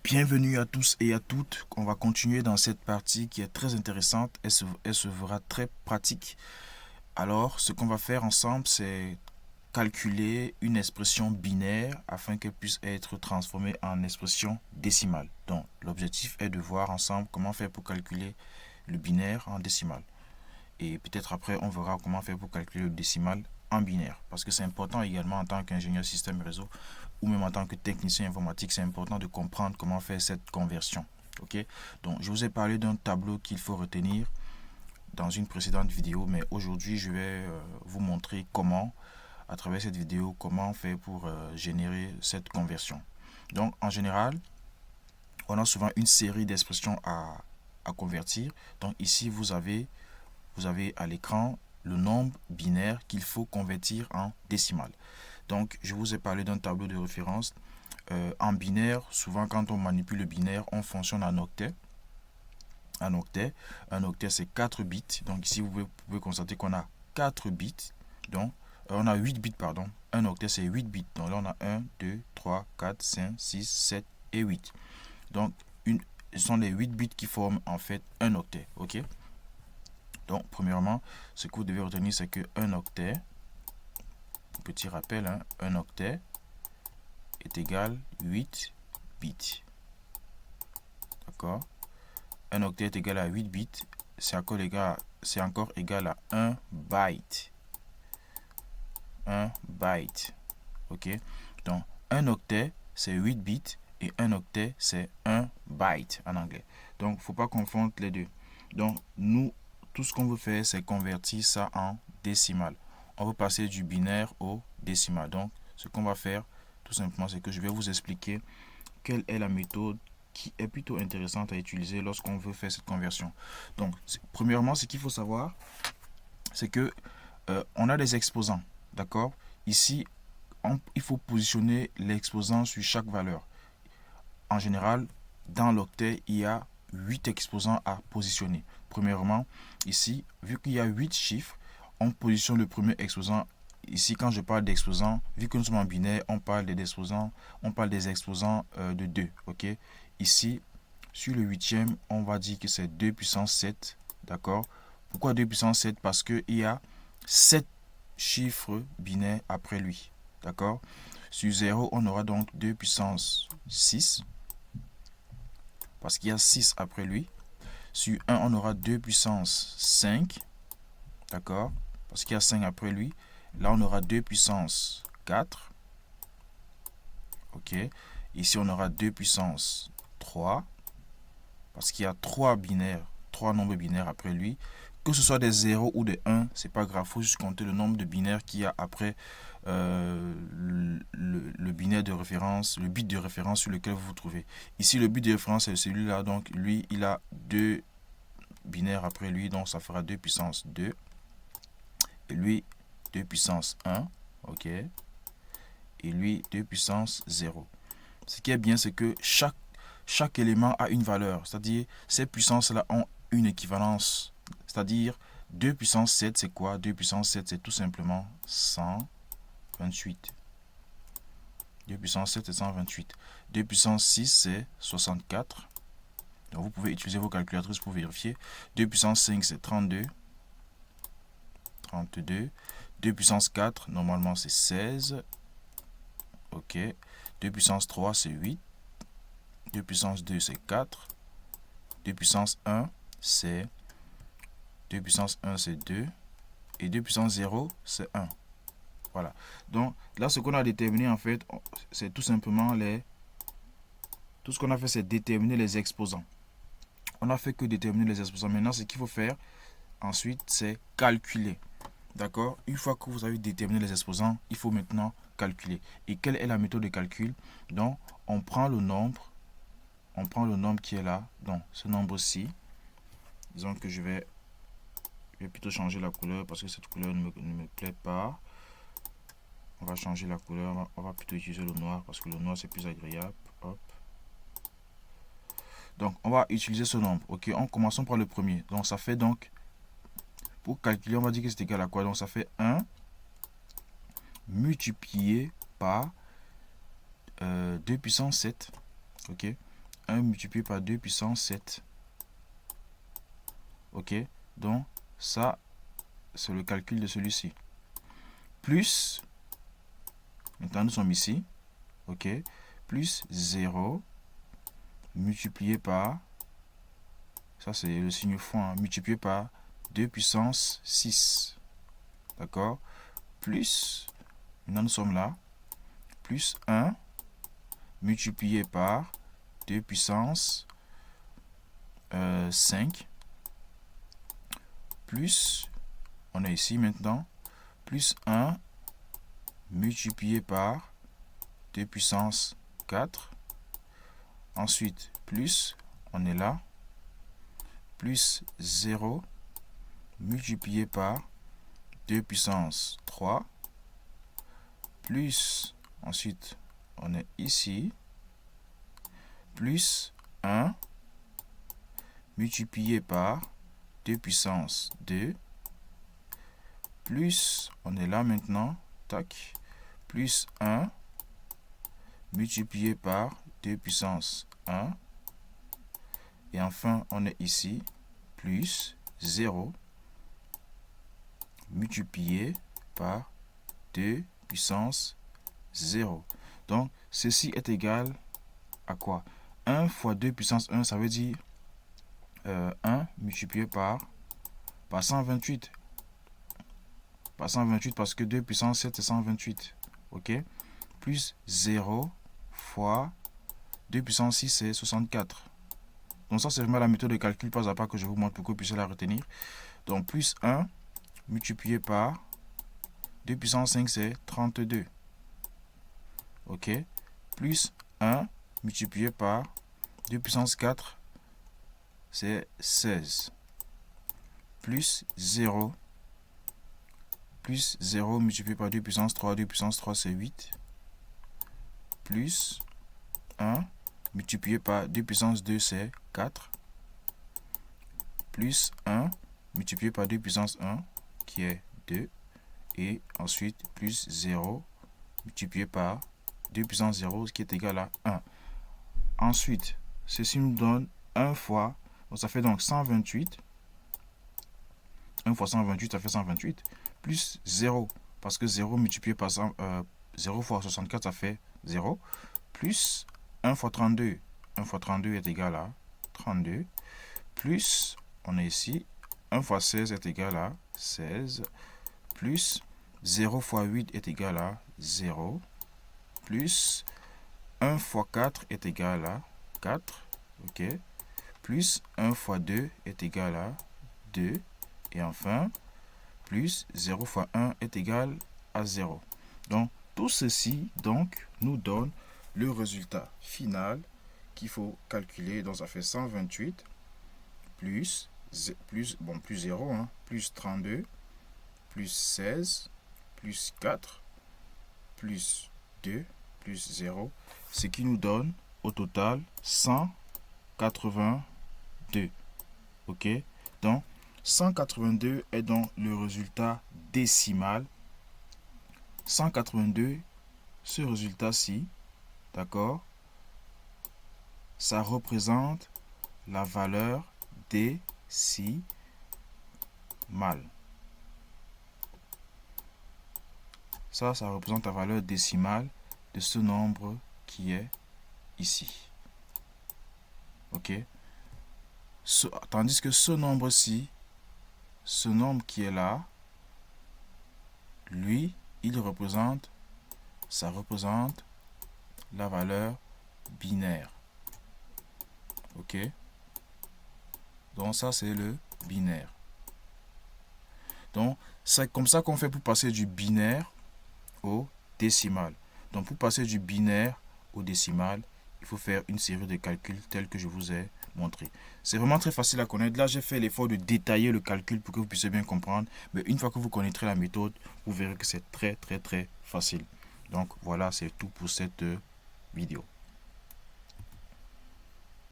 Bienvenue à tous et à toutes. On va continuer dans cette partie qui est très intéressante. Elle se verra très pratique. Alors, ce qu'on va faire ensemble, c'est calculer une expression binaire afin qu'elle puisse être transformée en expression décimale. Donc, l'objectif est de voir ensemble comment faire pour calculer le binaire en décimale. Et peut-être après, on verra comment faire pour calculer le décimal en binaire. Parce que c'est important également en tant qu'ingénieur système réseau ou même en tant que technicien informatique, c'est important de comprendre comment faire cette conversion. Ok. Donc, je vous ai parlé d'un tableau qu'il faut retenir dans une précédente vidéo, mais aujourd'hui, je vais vous montrer comment, à travers cette vidéo, comment faire pour générer cette conversion. Donc, en général, on a souvent une série d'expressions à convertir. Donc, ici, vous avez à l'écran le nombre binaire qu'il faut convertir en décimal. Donc, je vous ai parlé d'un tableau de référence. En binaire, souvent quand on manipule le binaire, on fonctionne en octet. Un octet c'est 4 bits. Donc ici, vous pouvez constater qu'on a 4 bits. Donc, on a 8 bits, pardon. Un octet, c'est 8 bits. Donc là, on a 1, 2, 3, 4, 5, 6, 7 et 8. Donc, ce sont les 8 bits qui forment en fait un octet. Ok. Donc, premièrement, ce que vous devez retenir, c'est qu'un octet, petit rappel, hein, un octet est égal à 8 bits. D'accord. Un octet est égal à 8 bits. C'est encore égal à 1 byte. 1 byte. Ok. Donc, un octet, c'est 8 bits. Et un octet, c'est 1 byte en anglais. Donc, il ne faut pas confondre les deux. Donc, nous, tout ce qu'on veut faire, c'est convertir ça en décimal. On veut passer du binaire au décimal. Donc, ce qu'on va faire, tout simplement, c'est que je vais vous expliquer quelle est la méthode qui est plutôt intéressante à utiliser lorsqu'on veut faire cette conversion. Donc, premièrement, ce qu'il faut savoir, c'est que on a des exposants, d'accord? Ici, il faut positionner l'exposant sur chaque valeur. En général, dans l'octet, il y a 8 exposants à positionner. Premièrement, ici, vu qu'il y a 8 chiffres, on positionne le premier exposant. Ici, quand je parle d'exposants, vu que nous sommes en binaire, on parle des exposants, de 2. Ok. Ici, sur le huitième, on va dire que c'est 2 puissance 7. D'accord. Pourquoi 2 puissance 7? Parce qu'il y a 7 chiffres binaires après lui. D'accord. Sur 0, on aura donc 2 puissance 6. Parce qu'il y a 6 après lui. Sur 1, on aura 2 puissance 5. D'accord. Parce qu'il y a 5 après lui. Là, on aura 2 puissance 4. Ok. Ici, on aura 2 puissance 3. Parce qu'il y a 3 binaires, 3 nombres binaires après lui. Que ce soit des 0 ou des 1, c'est pas grave. Il faut juste compter le nombre de binaires qu'il y a après le binaire de référence, le bit de référence sur lequel vous vous trouvez. Ici, le bit de référence est celui-là. Donc, lui, il a 2 binaires après lui. Donc, ça fera 2 puissance 2. Et lui, 2 puissance 1. Ok. Et lui, 2 puissance 0. Ce qui est bien, c'est que chaque élément a une valeur. C'est-à-dire, ces puissances-là ont une équivalence. C'est-à-dire, 2 puissance 7, c'est quoi? 2 puissance 7, c'est tout simplement 128. 2 puissance 7, c'est 128. 2 puissance 6, c'est 64. Donc, vous pouvez utiliser vos calculatrices pour vérifier. 2 puissance 5, c'est 32. 32. 2 puissance 4, normalement, c'est 16. Ok. 2 puissance 3, c'est 8. 2 puissance 2, c'est 4. 2 puissance 1, c'est 2 puissance 1, c'est 2. Et 2 puissance 0, c'est 1. Voilà. Donc, là, ce qu'on a déterminé, en fait, c'est tout simplement tout ce qu'on a fait, c'est déterminer les exposants. On n'a fait que déterminer les exposants. Maintenant, ce qu'il faut faire, ensuite, c'est calculer. D'accord? Une fois que vous avez déterminé les exposants, il faut maintenant calculer. Et quelle est la méthode de calcul? Donc, on prend le nombre qui est là. Donc, ce nombre-ci. Disons que je vais plutôt changer la couleur parce que cette couleur ne me plaît pas. On va changer la couleur. On va plutôt utiliser le noir parce que le noir c'est plus agréable. Hop. Donc, on va utiliser ce nombre. Ok, en commençant par le premier. Donc, ça fait donc, pour calculer, on va dire que c'est égal à quoi? Donc, ça fait 1 multiplié par 2 puissance 7. Ok. 1 multiplié par 2 puissance 7. Ok, donc ça, c'est le calcul de celui-ci. Plus, maintenant nous sommes ici, ok, plus 0 multiplié par, ça c'est le signe fois, hein, multiplié par 2 puissance 6. D'accord? Plus, maintenant nous sommes là, plus 1 multiplié par 2 puissance 5. Plus, on est ici maintenant, plus 1 multiplié par 2 puissance 4. Ensuite, plus, on est là, plus 0 multiplié par 2 puissance 3. Plus, ensuite, on est ici, plus 1 multiplié par 2 puissance 2. Plus, on est là maintenant, tac, plus 1 multiplié par 2 puissance 1. Et enfin, on est ici, plus 0 multiplié par 2 puissance 0. Donc, ceci est égal à quoi? 1 fois 2 puissance 1, ça veut dire 1 multiplié par 128. Par 128 parce que 2 puissance 7, c'est 128. Ok? Plus 0 fois 2 puissance 6, c'est 64. Donc ça, c'est vraiment la méthode de calcul pas à pas que je vous montre pour que vous puissiez la retenir. Donc plus 1 multiplié par 2 puissance 5, c'est 32. Ok? Plus 1 multiplié par 2 puissance 4, c'est 16. Plus 0. Plus 0 multiplié par 2 puissance 3. 2 puissance 3, c'est 8. Plus 1 multiplié par 2 puissance 2, c'est 4. Plus 1 multiplié par 2 puissance 1, qui est 2. Et ensuite, plus 0 multiplié par 2 puissance 0, ce qui est égal à 1. Ensuite, ceci nous donne 1 fois, donc ça fait donc 128. 1 fois 128, ça fait 128. Plus 0, parce que 0 multiplié par 0 fois 64, ça fait 0. Plus 1 fois 32. 1 fois 32 est égal à 32. Plus, on est ici, 1 fois 16 est égal à 16. Plus 0 fois 8 est égal à 0. Plus 1 fois 4 est égal à 4. Ok. Plus 1 fois 2 est égal à 2. Et enfin, plus 0 fois 1 est égal à 0. Donc, tout ceci donc, nous donne le résultat final qu'il faut calculer. Donc, ça fait 128 plus 0, hein, plus 32, plus 16, plus 4, plus 2, plus 0. Ce qui nous donne au total 182. Ok? Donc, 182 est donc le résultat décimal. 182, ce résultat-ci, d'accord, ça représente la valeur décimale. Ça représente la valeur décimale de ce nombre qui est ici. Ok? Tandis que ce nombre-ci, ce nombre qui est là, lui, ça représente la valeur binaire. Ok? Donc ça, c'est le binaire. Donc, c'est comme ça qu'on fait pour passer du binaire au décimal. Donc, pour passer du binaire au décimal, il faut faire une série de calculs tels que je vous ai montré. C'est vraiment très facile à connaître. Là, j'ai fait l'effort de détailler le calcul pour que vous puissiez bien comprendre. Mais une fois que vous connaîtrez la méthode, vous verrez que c'est très facile. Donc, voilà, c'est tout pour cette vidéo.